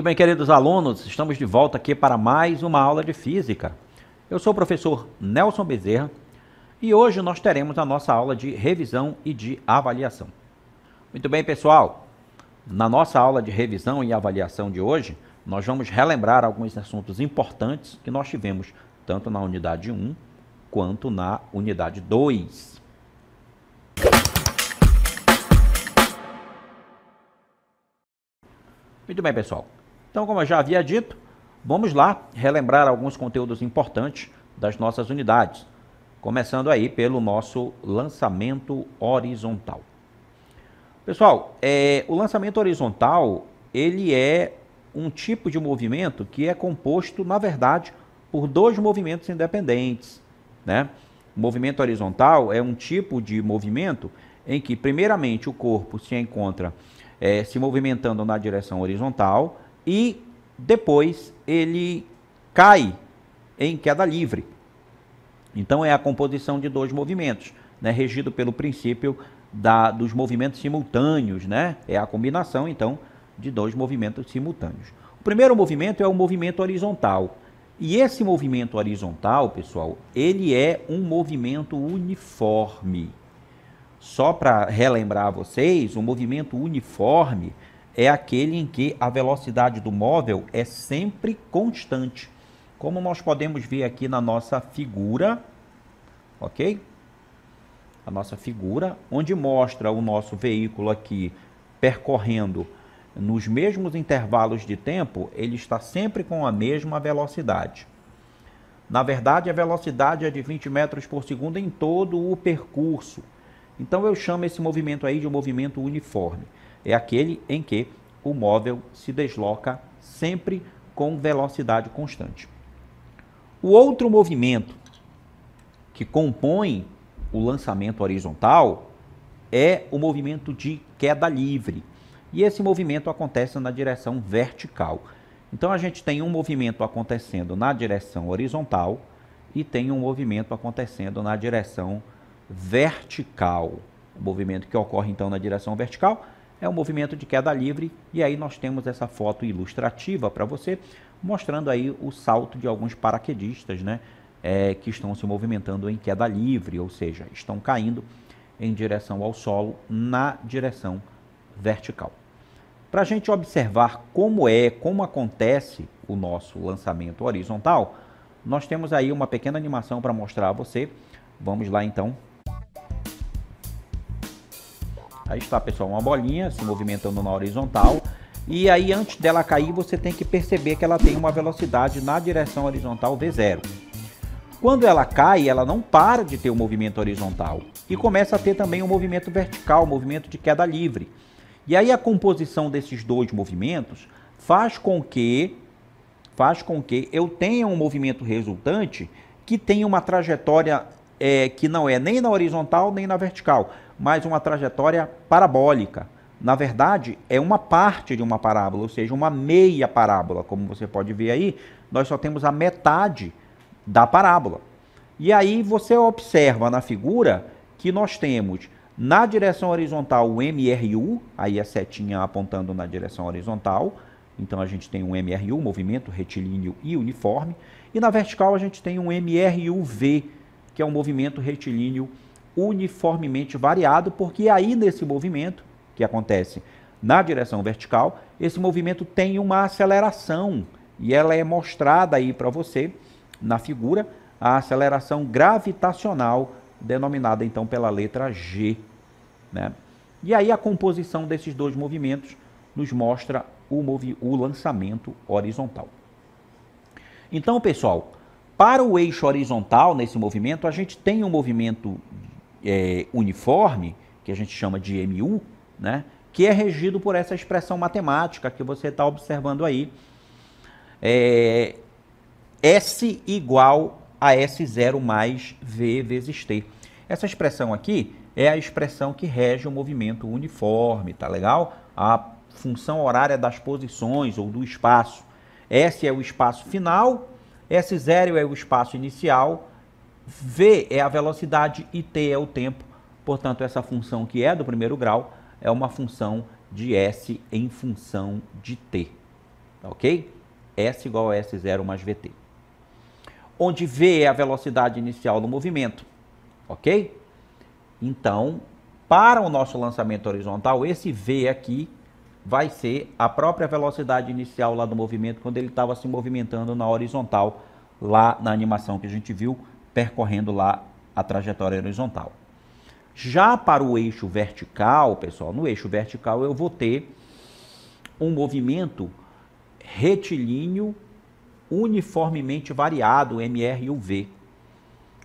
bem, queridos alunos, estamos de volta aqui para mais uma aula de Física. Eu sou o professor Nelson Bezerra e hoje nós teremos a nossa aula de revisão e de avaliação. Muito bem, pessoal, na nossa aula de revisão e avaliação de hoje, nós vamos relembrar alguns assuntos importantes que nós tivemos tanto na unidade 1 quanto na unidade 2. Muito bem, pessoal. Então, como eu já havia dito, vamos lá relembrar alguns conteúdos importantes das nossas unidades, começando aí pelo nosso lançamento horizontal. Pessoal, o lançamento horizontal, ele é um tipo de movimento que é composto, na verdade, por dois movimentos independentes, né? O movimento horizontal é um tipo de movimento em que, primeiramente, o corpo se encontra se movimentando na direção horizontal e depois ele cai em queda livre. Então é a composição de dois movimentos, né, regido pelo princípio dos movimentos simultâneos, né? É a combinação então de dois movimentos simultâneos. O primeiro movimento é o movimento horizontal. E esse movimento horizontal, pessoal, ele é um movimento uniforme. Só para relembrar a vocês, o movimento uniforme é aquele em que a velocidade do móvel é sempre constante. Como nós podemos ver aqui na nossa figura, ok? A nossa figura, onde mostra o nosso veículo aqui percorrendo nos mesmos intervalos de tempo, ele está sempre com a mesma velocidade. Na verdade, a velocidade é de 20 metros por segundo em todo o percurso. Então, eu chamo esse movimento aí de um movimento uniforme. É aquele em que o móvel se desloca sempre com velocidade constante. O outro movimento que compõe o lançamento horizontal é o movimento de queda livre. E esse movimento acontece na direção vertical. Então, a gente tem um movimento acontecendo na direção horizontal e tem um movimento acontecendo na direção vertical. O movimento que ocorre, então, na direção vertical é o movimento de queda livre. E aí nós temos essa foto ilustrativa para você, mostrando aí o salto de alguns paraquedistas, né, que estão se movimentando em queda livre, ou seja, estão caindo em direção ao solo na direção vertical. Para a gente observar como acontece o nosso lançamento horizontal, nós temos aí uma pequena animação para mostrar a você. Vamos lá, então. Aí está, pessoal, uma bolinha se movimentando na horizontal. E aí, antes dela cair, você tem que perceber que ela tem uma velocidade na direção horizontal V0. Quando ela cai, ela não para de ter o movimento horizontal e começa a ter também um movimento vertical, um movimento de queda livre. E aí a composição desses dois movimentos faz com que eu tenha um movimento resultante que tenha uma trajetória que não é nem na horizontal nem na vertical, mas uma trajetória parabólica. Na verdade, é uma parte de uma parábola, ou seja, uma meia parábola. Como você pode ver aí, nós só temos a metade da parábola. E aí você observa na figura que nós temos na direção horizontal o MRU, aí a setinha apontando na direção horizontal. Então a gente tem um MRU, movimento retilíneo e uniforme. E na vertical a gente tem um MRUV, que é um movimento retilíneo uniformemente variado, porque aí nesse movimento, que acontece na direção vertical, esse movimento tem uma aceleração, e ela é mostrada aí para você na figura, a aceleração gravitacional, denominada então pela letra G, né? E aí a composição desses dois movimentos nos mostra o lançamento horizontal. Então, pessoal, para o eixo horizontal nesse movimento, a gente tem um movimento uniforme, que a gente chama de MU, né, que é regido por essa expressão matemática que você está observando aí. S igual a S0 mais V vezes T. Essa expressão aqui é a expressão que rege o movimento uniforme, tá legal? A função horária das posições ou do espaço. S é o espaço final, S0 é o espaço inicial, V é a velocidade e T é o tempo. Portanto, essa função que é do primeiro grau é uma função de S em função de T. tá ok? S igual a S0 mais VT. Onde V é a velocidade inicial do movimento, ok? Então, para o nosso lançamento horizontal, esse V aqui vai ser a própria velocidade inicial lá do movimento, quando ele estava se movimentando na horizontal, lá na animação que a gente viu, percorrendo lá a trajetória horizontal. Já para o eixo vertical, pessoal, no eixo vertical eu vou ter um movimento retilíneo uniformemente variado, MR e UV.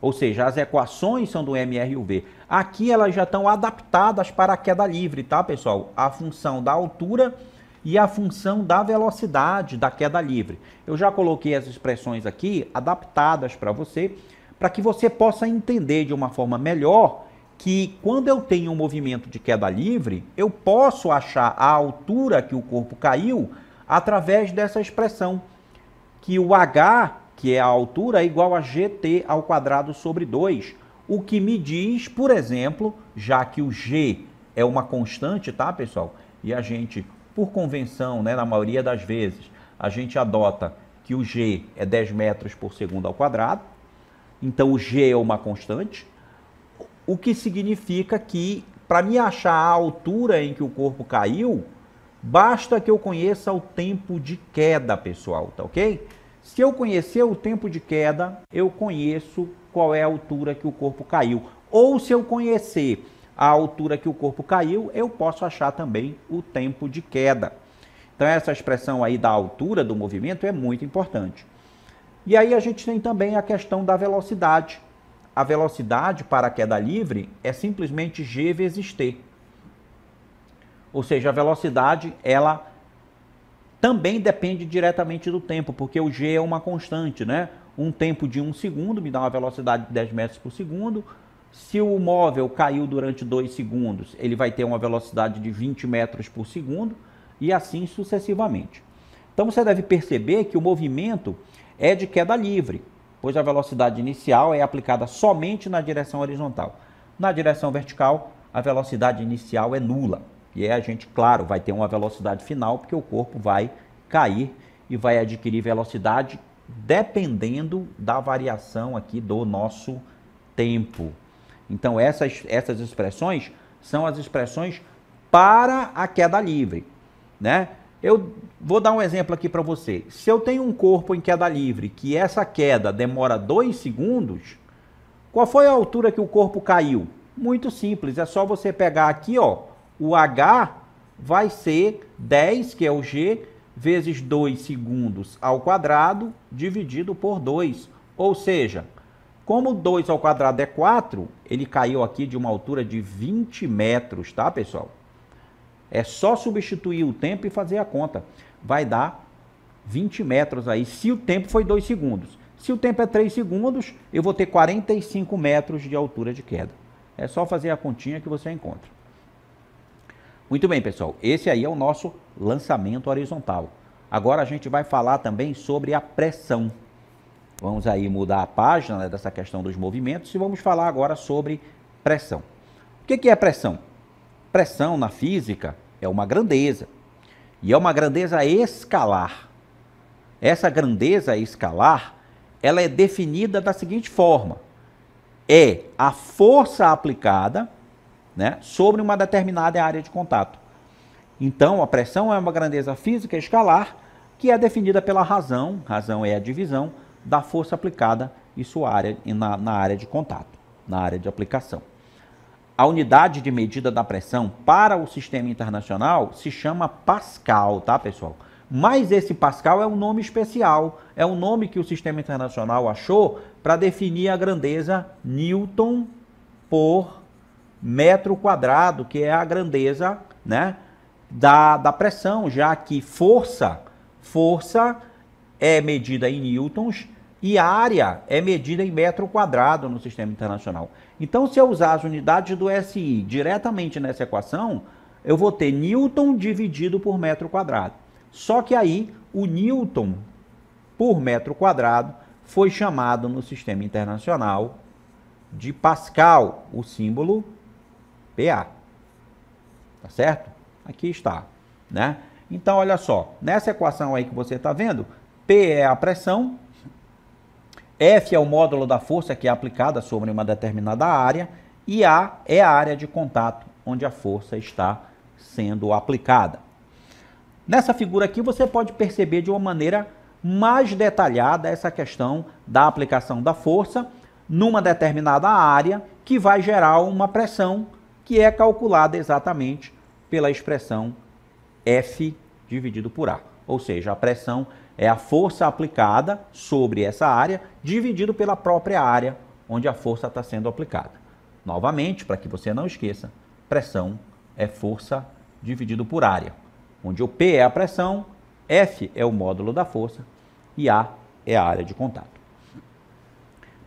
Ou seja, as equações são do MR e UV. Aqui elas já estão adaptadas para a queda livre, tá, pessoal? A função da altura e a função da velocidade da queda livre. Eu já coloquei as expressões aqui adaptadas para você, para que você possa entender de uma forma melhor que quando eu tenho um movimento de queda livre, eu posso achar a altura que o corpo caiu através dessa expressão, que o H, que é a altura, é igual a GT ao quadrado sobre 2. O que me diz, por exemplo, já que o G é uma constante, tá, pessoal? E a gente, por convenção, né, na maioria das vezes, a gente adota que o G é 10 metros por segundo ao quadrado. Então, o G é uma constante. O que significa que, para me achar a altura em que o corpo caiu, basta que eu conheça o tempo de queda, pessoal, tá ok? Se eu conhecer o tempo de queda, eu conheço qual é a altura que o corpo caiu. Ou se eu conhecer a altura que o corpo caiu, eu posso achar também o tempo de queda. Então essa expressão aí da altura do movimento é muito importante. E aí a gente tem também a questão da velocidade. A velocidade para a queda livre é simplesmente G vezes T. Ou seja, a velocidade, ela também depende diretamente do tempo, porque o G é uma constante, né? Um tempo de 1 segundo me dá uma velocidade de 10 metros por segundo. Se o móvel caiu durante 2 segundos, ele vai ter uma velocidade de 20 metros por segundo e assim sucessivamente. Então você deve perceber que o movimento é de queda livre, pois a velocidade inicial é aplicada somente na direção horizontal. Na direção vertical, a velocidade inicial é nula. E aí a gente, claro, vai ter uma velocidade final, porque o corpo vai cair e vai adquirir velocidade dependendo da variação aqui do nosso tempo. Então essas expressões são as expressões para a queda livre, né? Eu vou dar um exemplo aqui para você. Se eu tenho um corpo em queda livre, que essa queda demora 2 segundos, qual foi a altura que o corpo caiu? Muito simples, é só você pegar aqui, ó, o H vai ser 10, que é o G, vezes 2 segundos ao quadrado, dividido por 2. Ou seja, como 2 ao quadrado é 4, ele caiu aqui de uma altura de 20 metros, tá, pessoal? É só substituir o tempo e fazer a conta. Vai dar 20 metros aí, se o tempo foi 2 segundos. Se o tempo é 3 segundos, eu vou ter 45 metros de altura de queda. É só fazer a continha que você encontra. Muito bem, pessoal. Esse aí é o nosso lançamento horizontal. Agora a gente vai falar também sobre a pressão. Vamos aí mudar a página, né, dessa questão dos movimentos e vamos falar agora sobre pressão. O que é pressão? Pressão na física é uma grandeza, e é uma grandeza escalar. Essa grandeza escalar, ela é definida da seguinte forma: é a força aplicada, né, sobre uma determinada área de contato. Então, a pressão é uma grandeza física escalar que é definida pela razão é a divisão da força aplicada e sua área na área de contato, na área de aplicação. A unidade de medida da pressão para o sistema internacional se chama Pascal, tá, pessoal? Mas esse Pascal é um nome especial, é um nome que o sistema internacional achou para definir a grandeza Newton por metro quadrado, que é a grandeza, né, da pressão, já que força é medida em newtons e área é medida em metro quadrado no sistema internacional. Então, se eu usar as unidades do SI diretamente nessa equação, eu vou ter newton dividido por metro quadrado. Só que aí, o newton por metro quadrado foi chamado no sistema internacional de Pascal, o símbolo PA. Tá certo? Aqui está, né? Então, olha só, nessa equação aí que você está vendo, P é a pressão, F é o módulo da força que é aplicada sobre uma determinada área e A é a área de contato onde a força está sendo aplicada. Nessa figura aqui você pode perceber de uma maneira mais detalhada essa questão da aplicação da força numa determinada área que vai gerar uma pressão que é calculada exatamente pela expressão F dividido por A. Ou seja, a pressão é a força aplicada sobre essa área dividido pela própria área onde a força está sendo aplicada. Novamente, para que você não esqueça, pressão é força dividido por área, onde o P é a pressão, F é o módulo da força e A é a área de contato.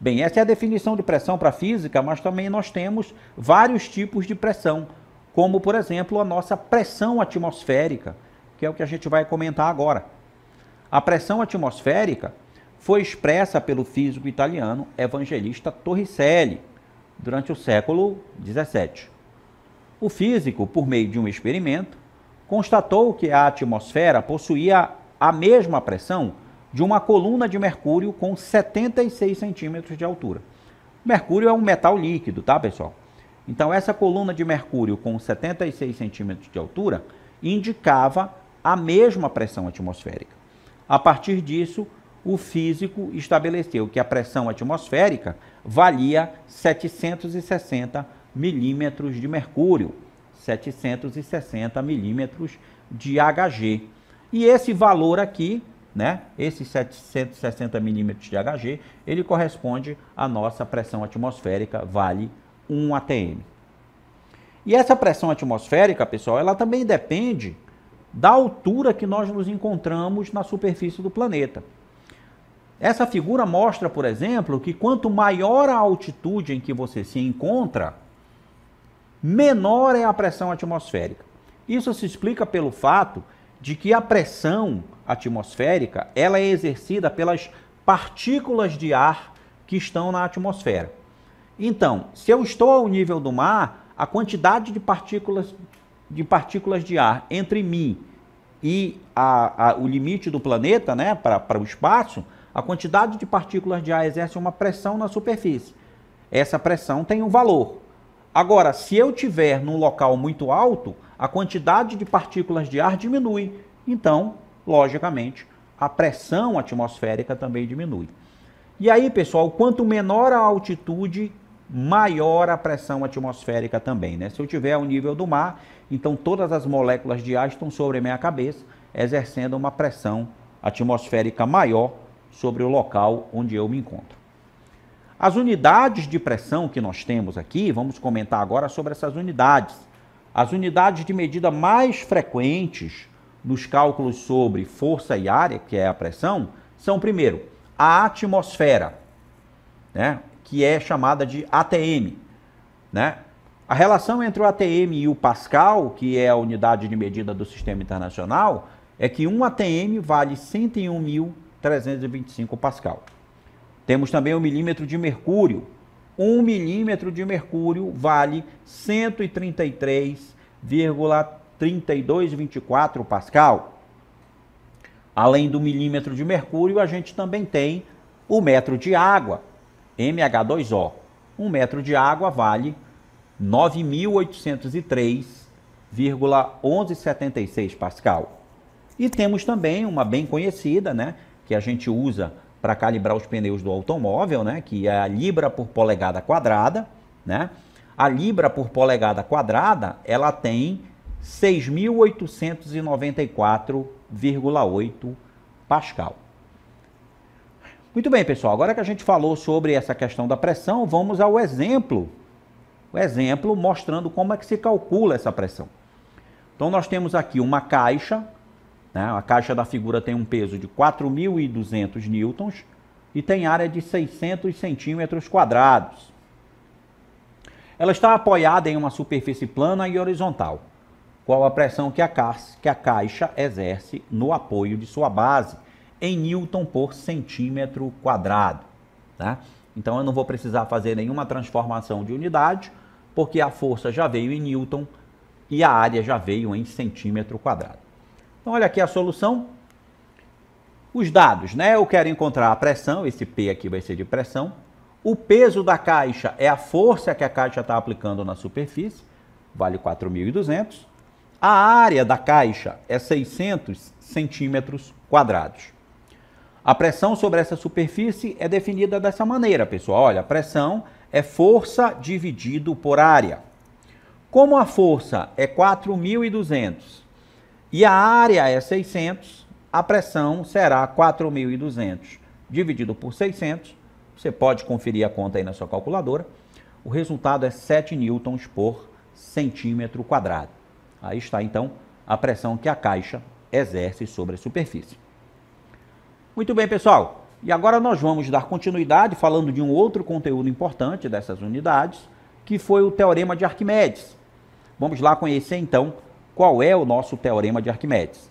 Bem, essa é a definição de pressão para a física, mas também nós temos vários tipos de pressão, como, por exemplo, a nossa pressão atmosférica, que é o que a gente vai comentar agora. A pressão atmosférica foi expressa pelo físico italiano Evangelista Torricelli durante o século XVII. O físico, por meio de um experimento, constatou que a atmosfera possuía a mesma pressão de uma coluna de mercúrio com 76 centímetros de altura. Mercúrio é um metal líquido, tá, pessoal? Então, essa coluna de mercúrio com 76 centímetros de altura indicava a mesma pressão atmosférica. A partir disso, o físico estabeleceu que a pressão atmosférica valia 760 milímetros de mercúrio, 760 milímetros de Hg. E esse valor aqui, né, esses 760 milímetros de Hg, ele corresponde à nossa pressão atmosférica, vale 1 atm. E essa pressão atmosférica, pessoal, ela também depende da altura que nós nos encontramos na superfície do planeta. Essa figura mostra, por exemplo, que quanto maior a altitude em que você se encontra, menor é a pressão atmosférica. Isso se explica pelo fato de que a pressão atmosférica ela é exercida pelas partículas de ar que estão na atmosfera. Então, se eu estou ao nível do mar, a quantidade de partículas de ar entre mim e o limite do planeta, né, para o espaço, a quantidade de partículas de ar exerce uma pressão na superfície. Essa pressão tem um valor. Agora, se eu estiver num local muito alto, a quantidade de partículas de ar diminui. Então, logicamente, a pressão atmosférica também diminui. E aí, pessoal, quanto menor a altitude, maior a pressão atmosférica também, né? Se eu estiver ao nível do mar, então todas as moléculas de ar estão sobre a minha cabeça, exercendo uma pressão atmosférica maior sobre o local onde eu me encontro. As unidades de pressão que nós temos aqui, vamos comentar agora sobre essas unidades. As unidades de medida mais frequentes nos cálculos sobre força e área, que é a pressão, são, primeiro, a atmosfera, né, que é chamada de ATM, né? A relação entre o ATM e o Pascal, que é a unidade de medida do Sistema Internacional, é que 1 ATM vale 101.325 Pascal. Temos também o milímetro de mercúrio. 1 milímetro de mercúrio vale 133,3224 Pascal. Além do milímetro de mercúrio, a gente também tem o metro de água, MH2O. 1 metro de água vale 9.803,1176 Pascal. E temos também uma bem conhecida, né, que a gente usa para calibrar os pneus do automóvel, né, que é a libra por polegada quadrada, né? A libra por polegada quadrada, ela tem 6.894,8 Pascal. Muito bem, pessoal, agora que a gente falou sobre essa questão da pressão, vamos ao exemplo. O exemplo mostrando como é que se calcula essa pressão. Então, nós temos aqui uma caixa, né? A caixa da figura tem um peso de 4.200 newtons e tem área de 600 centímetros quadrados. Ela está apoiada em uma superfície plana e horizontal. Qual a pressão que a caixa exerce no apoio de sua base, em newton por centímetro quadrado, tá? Então eu não vou precisar fazer nenhuma transformação de unidade, porque a força já veio em newton e a área já veio em centímetro quadrado. Então, olha aqui a solução. Os dados, né? Eu quero encontrar a pressão, esse P aqui vai ser de pressão. O peso da caixa é a força que a caixa está aplicando na superfície, vale 4.200. A área da caixa é 600 centímetros quadrados. A pressão sobre essa superfície é definida dessa maneira, pessoal. Olha, a pressão é força dividido por área. Como a força é 4.200 e a área é 600, a pressão será 4.200 dividido por 600. Você pode conferir a conta aí na sua calculadora. O resultado é 7 newtons por centímetro quadrado. Aí está, então, a pressão que a caixa exerce sobre a superfície. Muito bem, pessoal. E agora nós vamos dar continuidade falando de um outro conteúdo importante dessas unidades, que foi o Teorema de Arquimedes. Vamos lá conhecer, então, qual é o nosso Teorema de Arquimedes.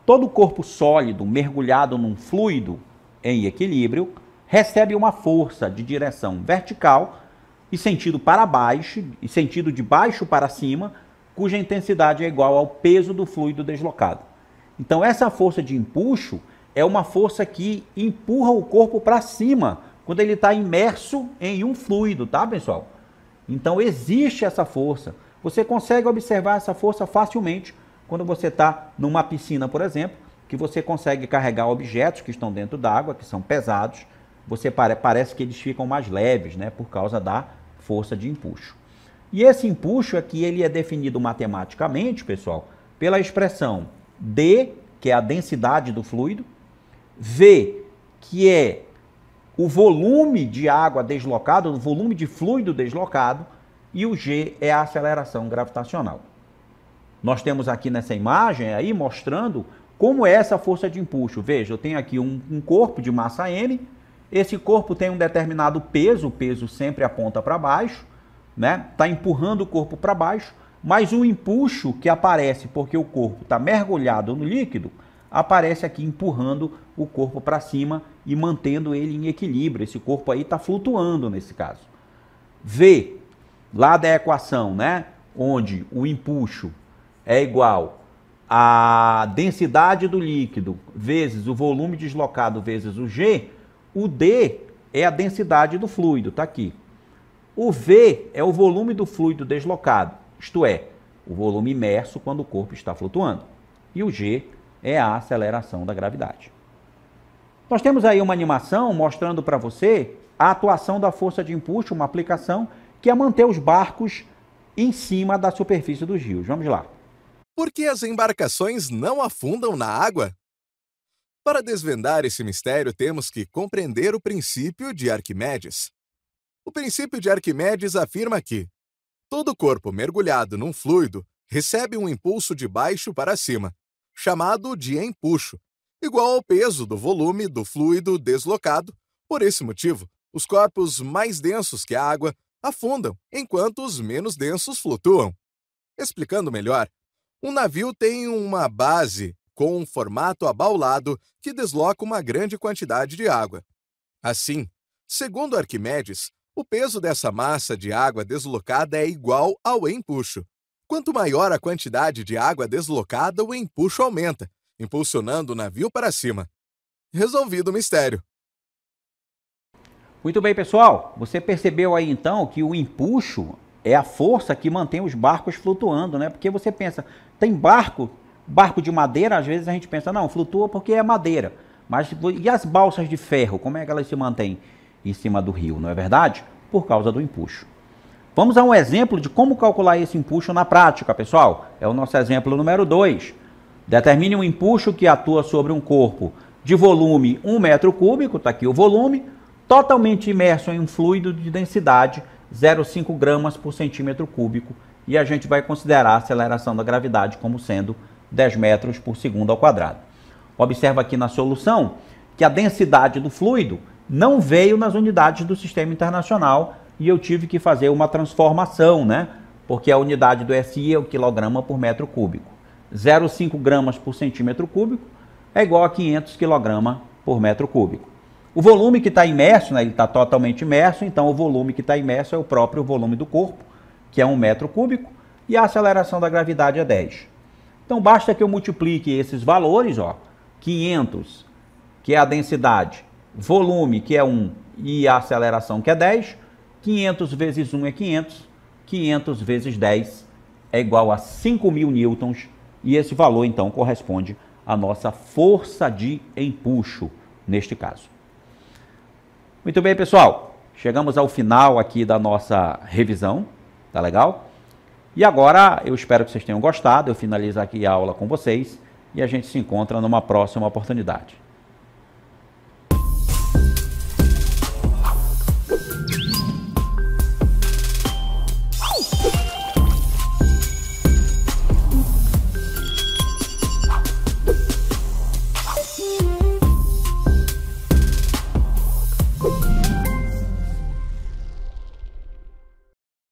Todo corpo sólido mergulhado num fluido em equilíbrio recebe uma força de direção vertical e sentido para baixo, e sentido de baixo para cima, cuja intensidade é igual ao peso do fluido deslocado. Então, essa força de empuxo é uma força que empurra o corpo para cima, quando ele está imerso em um fluido, tá, pessoal? Então, existe essa força. Você consegue observar essa força facilmente quando você está numa piscina, por exemplo, que você consegue carregar objetos que estão dentro d'água, que são pesados. Você parece que eles ficam mais leves, né, por causa da força de empuxo. E esse empuxo aqui, ele é definido matematicamente, pessoal, pela expressão D, que é a densidade do fluido, V, que é o volume de água deslocado, o volume de fluido deslocado, e o G é a aceleração gravitacional. Nós temos aqui nessa imagem aí mostrando como é essa força de empuxo. Veja, eu tenho aqui um corpo de massa M, esse corpo tem um determinado peso, o peso sempre aponta para baixo, né? Está empurrando o corpo para baixo, mas o empuxo que aparece porque o corpo está mergulhado no líquido, aparece aqui empurrando o corpo para cima e mantendo ele em equilíbrio. Esse corpo aí está flutuando nesse caso. V, lá da equação, né? Onde o empuxo é igual à densidade do líquido vezes o volume deslocado vezes o G, o D é a densidade do fluido, está aqui. O V é o volume do fluido deslocado, isto é, o volume imerso quando o corpo está flutuando. E o G é a aceleração da gravidade. Nós temos aí uma animação mostrando para você a atuação da força de empuxo, uma aplicação que é manter os barcos em cima da superfície dos rios. Vamos lá. Por que as embarcações não afundam na água? Para desvendar esse mistério, temos que compreender o princípio de Arquimedes. O princípio de Arquimedes afirma que todo corpo mergulhado num fluido recebe um impulso de baixo para cima, chamado de empuxo, igual ao peso do volume do fluido deslocado. Por esse motivo, os corpos mais densos que a água afundam, enquanto os menos densos flutuam. Explicando melhor, um navio tem uma base com um formato abaulado que desloca uma grande quantidade de água. Assim, segundo Arquimedes, o peso dessa massa de água deslocada é igual ao empuxo. Quanto maior a quantidade de água deslocada, o empuxo aumenta, impulsionando o navio para cima. Resolvido o mistério. Muito bem, pessoal. Você percebeu aí, então, que o empuxo é a força que mantém os barcos flutuando, né? Porque você pensa, tem barco de madeira, às vezes a gente pensa, não, flutua porque é madeira. Mas e as balsas de ferro, como é que elas se mantêm em cima do rio, não é verdade? Por causa do empuxo. Vamos a um exemplo de como calcular esse empuxo na prática, pessoal. É o nosso exemplo número 2. Determine um empuxo que atua sobre um corpo de volume 1 metro cúbico, está aqui o volume, totalmente imerso em um fluido de densidade 0,5 gramas por centímetro cúbico, e a gente vai considerar a aceleração da gravidade como sendo 10 metros por segundo ao quadrado. Observa aqui na solução que a densidade do fluido não veio nas unidades do Sistema Internacional e eu tive que fazer uma transformação, né? Porque a unidade do SI é o quilograma por metro cúbico. 0,5 gramas por centímetro cúbico é igual a 500 quilograma por metro cúbico. O volume que está imerso, né, ele está totalmente imerso, então o volume que está imerso é o próprio volume do corpo, que é 1 metro cúbico, e a aceleração da gravidade é 10. Então basta que eu multiplique esses valores, ó, 500, que é a densidade, volume, que é 1, e a aceleração, que é 10, 500 vezes 1 é 500, 500 vezes 10 é igual a 5.000 newtons, e esse valor, então, corresponde à nossa força de empuxo, neste caso. Muito bem, pessoal. Chegamos ao final aqui da nossa revisão, tá legal? E agora, eu espero que vocês tenham gostado, eu finalizo aqui a aula com vocês, e a gente se encontra numa próxima oportunidade.